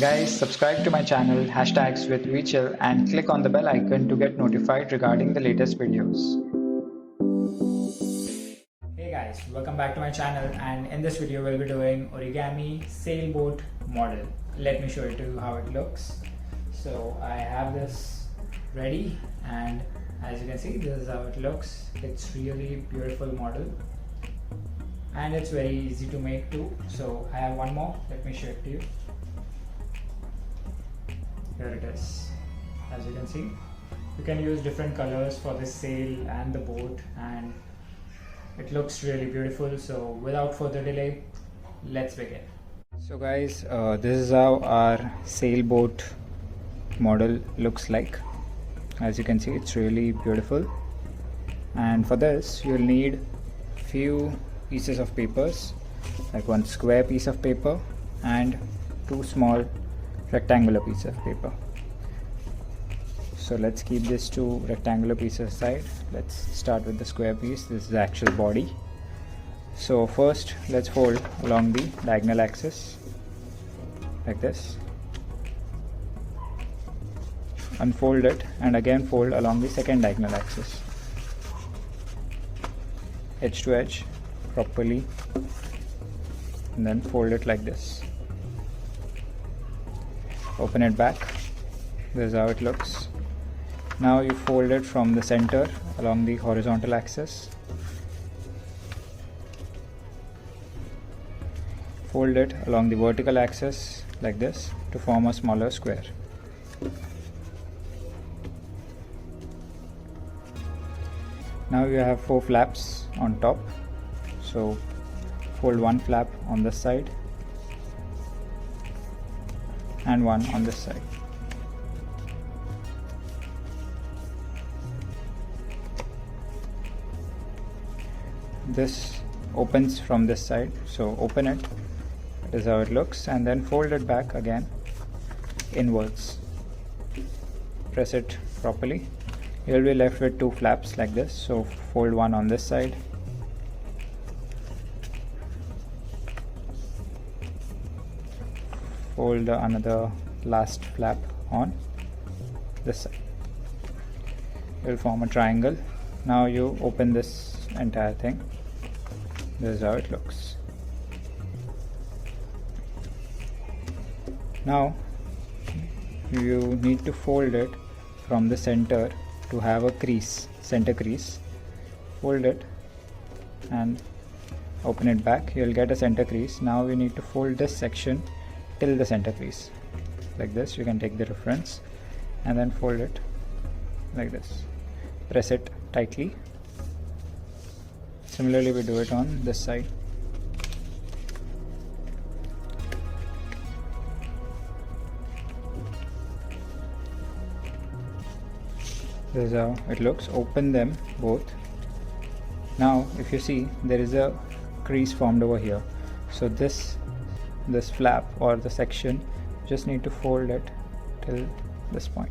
Guys, subscribe to my channel hashtags with VChill and click on the bell icon to get notified regarding the latest videos. Hey guys, welcome back to my channel, and in this video we'll be doing origami sailboat model. Let me show you to you how it looks. So I have this ready, and as you can see, this is how it looks. It's really beautiful model and it's very easy to make too. So I have one more, let me show it to you. Here it is. As you can see, you can use different colors for the sail and the boat, and it looks really beautiful. So without further delay, let's begin. So guys, this is how our sailboat model looks like. As you can see, it's really beautiful, and for this you'll need few pieces of papers, like one square piece of paper and two small rectangular piece of paper. So let's keep these two rectangular pieces aside. Let's start with the square piece. This is the actual body. So first let's fold along the diagonal axis like this, unfold it and again fold along the second diagonal axis, edge to edge properly, and then fold it like this. Open it back. This is how it looks. Now you fold it from the center along the horizontal axis. Fold it along the vertical axis like this to form a smaller square. Now you have 4 flaps on top. So fold one flap on this side and one on this side. This opens from this side, so open it. That is how it looks, and then fold it back again inwards. Press it properly. You will be left with 2 flaps like this, so fold one on this side fold another last flap on this side. It will form a triangle. Now you open this entire thing. This is how it looks. Now you need to fold it from the center to have a crease, center crease. Fold it and open it back. You will get a center crease. Now we need to fold this section till the center crease like this. You can take the reference and then fold it like this. Press it tightly. Similarly we do it on this side. This is how it looks. Open them both. Now if you see, there is a crease formed over here, so this flap or the section, just need to fold it till this point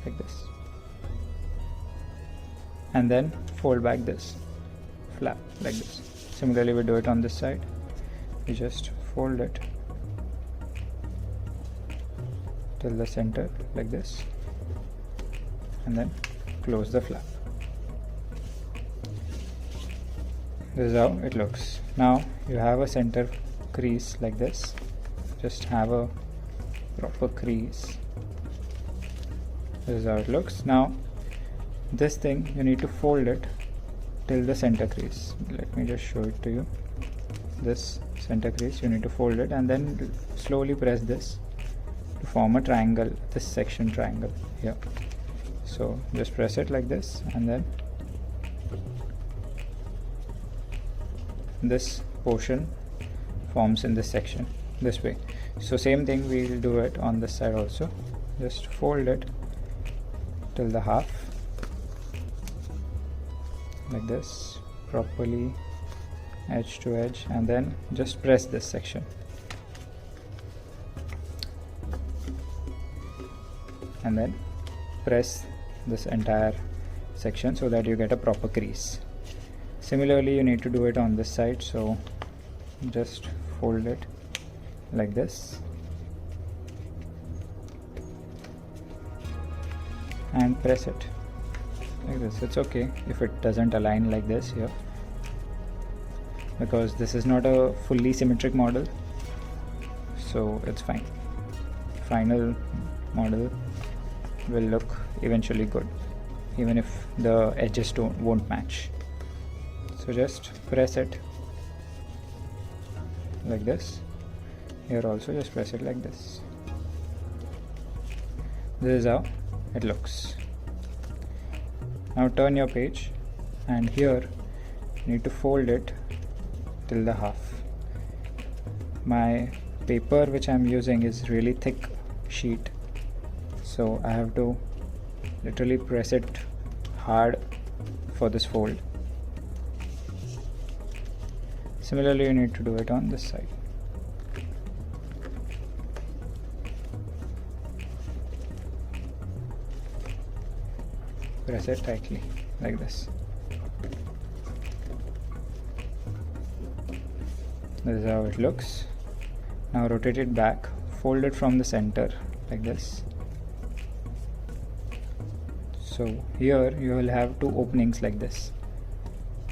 like this, and then fold back this flap like this. Similarly we do it on this side. We just fold it till the center like this, and then close the flap. This is how it looks. Now you have a center crease like this. Just have a proper crease. This is how it looks. Now this thing you need to fold it till the center crease. Let me just show it to you. This center crease you need to fold it and then slowly press this to form a triangle, this section triangle here. So just press it like this, and then this portion forms in this section this way. So same thing we will do it on this side also. Just fold it till the half like this properly, edge to edge, and then just press this section and then press this entire section so that you get a proper crease. Similarly you need to do it on this side, so just fold it like this and press it like this. It's okay if it doesn't align like this here, because this is not a fully symmetric model, so it's fine. Final model will look eventually good even if the edges won't match. So just press it like this. Here also just press it like this. This is how it looks. Now turn your page, and here you need to fold it till the half. My paper which I'm using is really thick sheet, so I have to literally press it hard for this fold. Similarly, you need to do it on this side. Press it tightly like this. This is how it looks. Now rotate it back, fold it from the center like this. So here you will have two openings like this.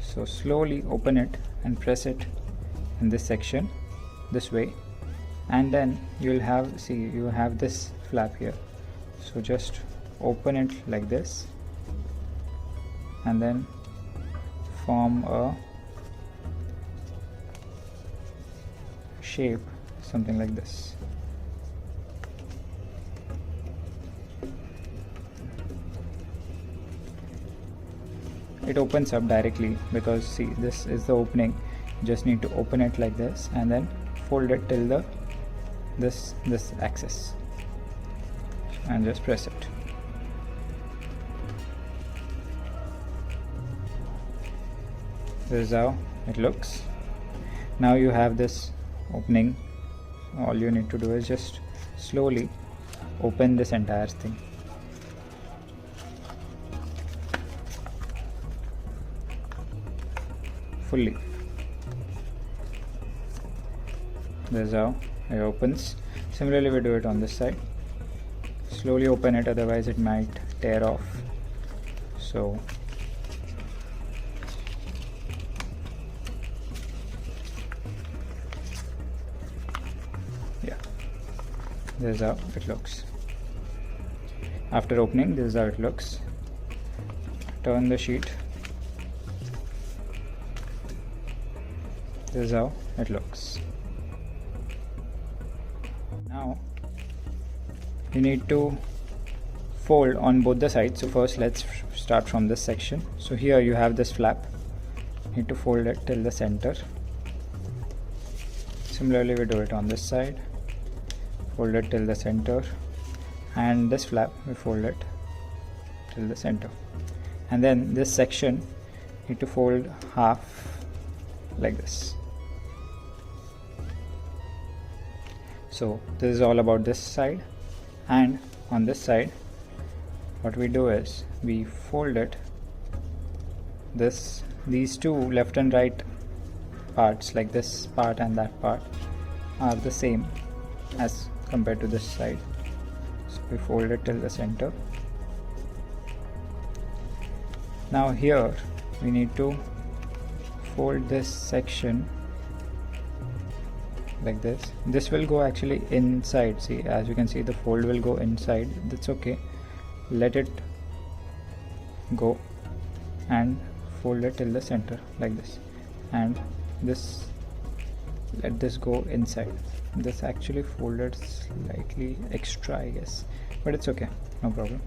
So slowly open it and press it in this section this way, and then you will have, see, you have this flap here. So just open it like this and then form a shape, something like this. It opens up directly because see, this is the opening. You just need to open it like this and then fold it till the this axis and just press it. This is how it looks. Now you have this opening. All you need to do is just slowly open this entire thing. Fully. This is how it opens. Similarly, we do it on this side. Slowly open it, otherwise it might tear off. So yeah, this is how it looks. After opening, this is how it looks. Turn the sheet. This is how it looks. Now you need to fold on both the sides. So first let's start from this section. So here you have this flap. You need to fold it till the center. Similarly, we do it on this side. Fold it till the center, and this flap we fold it till the center. And then this section you need to fold half like this. So this is all about this side, and on this side what we do is we fold it. These two left and right parts, like this part and that part, are the same as compared to this side. So we fold it till the center. Now here we need to fold this section like this. This will go actually inside. See, as you can see, the fold will go inside. That's okay. Let it go and fold it till the center like this, and this, let this go inside. This actually folded slightly extra, I guess, but it's okay, no problem.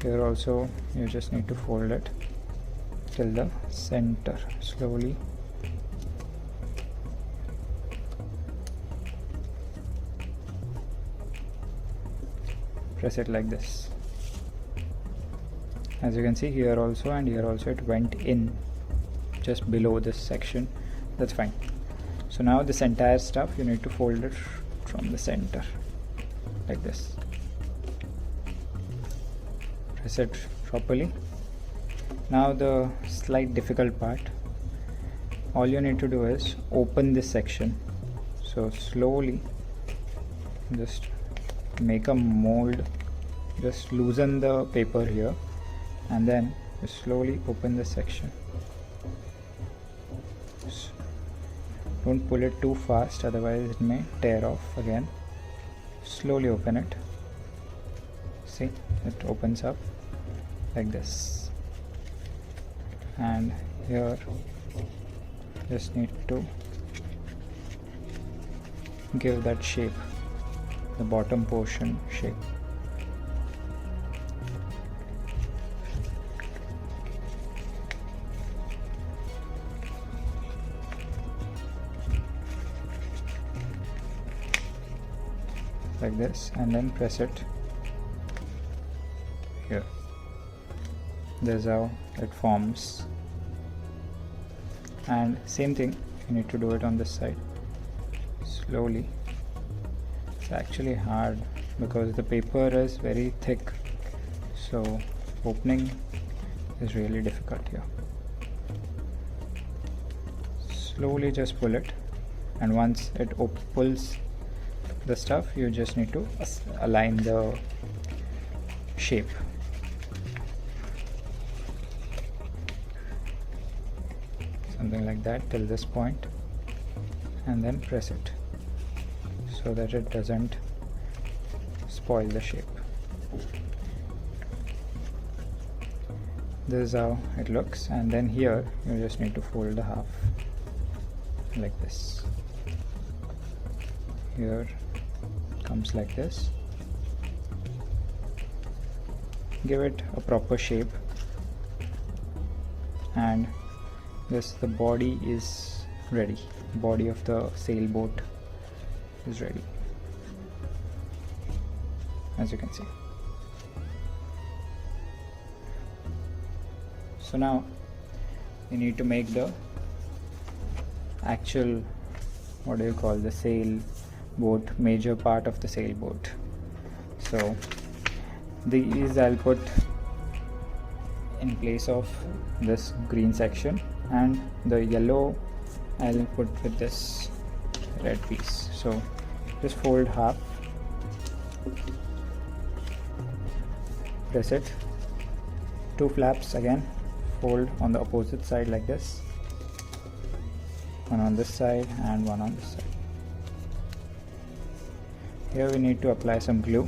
Here also you just need to fold it till the center slowly. Press it like this. As you can see, here also and here also it went in just below this section. That's fine. So now this entire stuff you need to fold it from the center like this. Press it properly. Now the slight difficult part. All you need to do is open this section. So slowly just make a mold, just loosen the paper here and then just slowly open this section. Don't pull it too fast, otherwise it may tear off again. Slowly open it. See, it opens up like this. And here just need to give that shape, the bottom portion shape. Like this, and then press it here. This is how it forms. And same thing, you need to do it on this side slowly. It's actually hard because the paper is very thick, so opening is really difficult here. Slowly just pull it, and once it pulls the stuff, you just need to align the shape. Something like that till this point, and then press it so that it doesn't spoil the shape. This is how it looks, and then here you just need to fold the half like this. Here comes like this. Give it a proper shape, and this, the body is ready. Body of the sailboat is ready, as you can see. So now you need to make the actual, what do you call, the sailboat, major part of the sailboat. So these I'll put in place of this green section, and the yellow I'll put with this red piece. So just fold half, press it, two flaps again, fold on the opposite side like this, one on this side and one on this side. Here we need to apply some glue.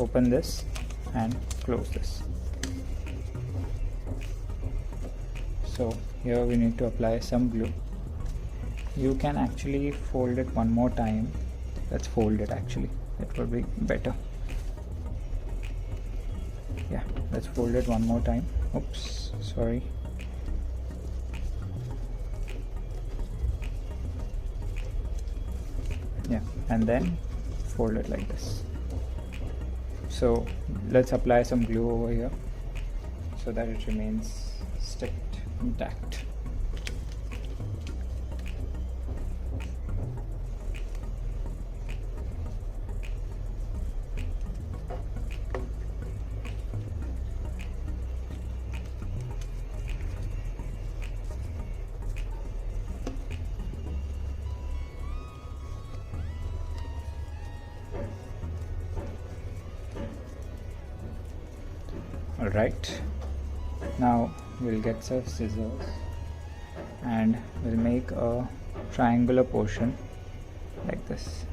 Open this and close this. So here we need to apply some glue. You can actually fold it one more time. Let's fold it actually, it would be better. Yeah, let's fold it one more time. Oops, sorry. Yeah, and then fold it like this. So let's apply some glue over here so that it remains sticked intact. Alright, now we'll get some scissors and we'll make a triangular portion like this.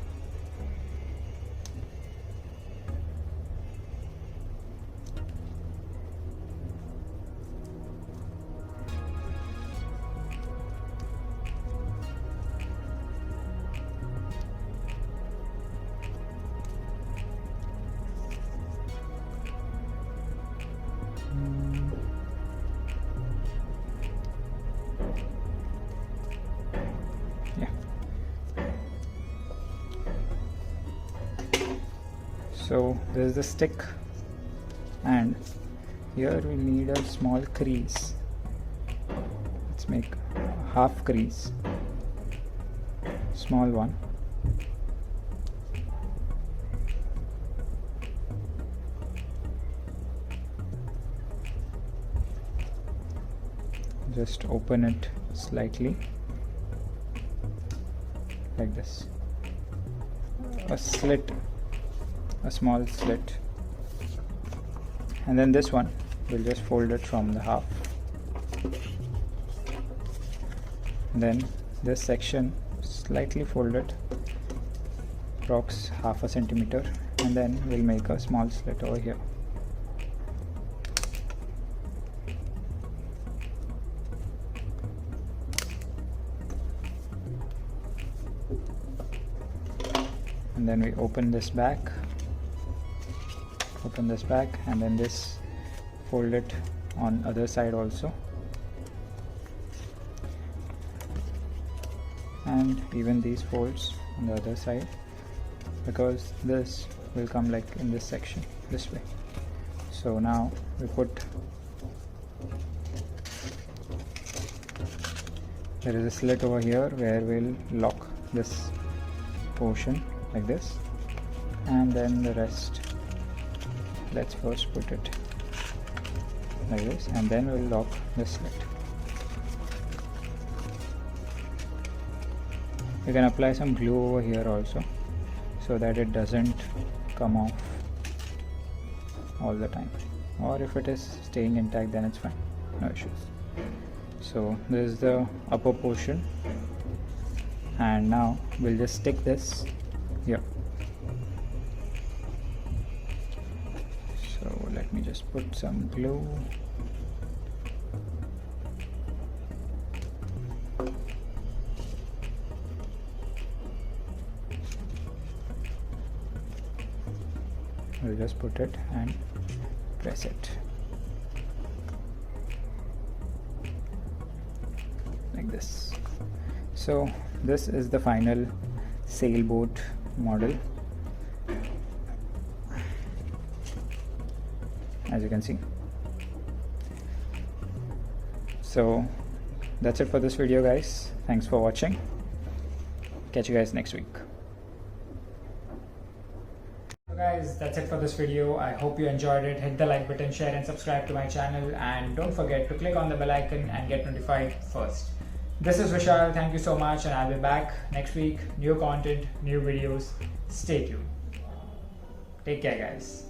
So this is the stick, and here we need a small crease. Let's make a half crease, small one. Just open it slightly like this, a slit a small slit, and then this one we'll just fold it from the half. Then this section slightly fold it, approx half a centimeter, and then we'll make a small slit over here. And then we open this back, and then this fold it on other side also, and even these folds on the other side, because this will come like in this section this way. So now we there is a slit over here where we'll lock this portion like this, and then the rest, let's first put it like this, and then we'll lock the slit. You can apply some glue over here also, so that it doesn't come off all the time, or if it is staying intact then it's fine, no issues. So this is the upper portion, and now we'll just stick this here. So let me just put some glue. We'll just put it and press it like this. So this is the final sailboat model, as you can see. So that's it for this video, guys. Thanks for watching. Catch you guys next week. So guys, that's it for this video. I hope you enjoyed it. Hit the like button, share and subscribe to my channel, and don't forget to click on the bell icon and get notified first. This is Vishal. Thank you so much, and I'll be back next week. New content, new videos. Stay tuned. Take care, guys.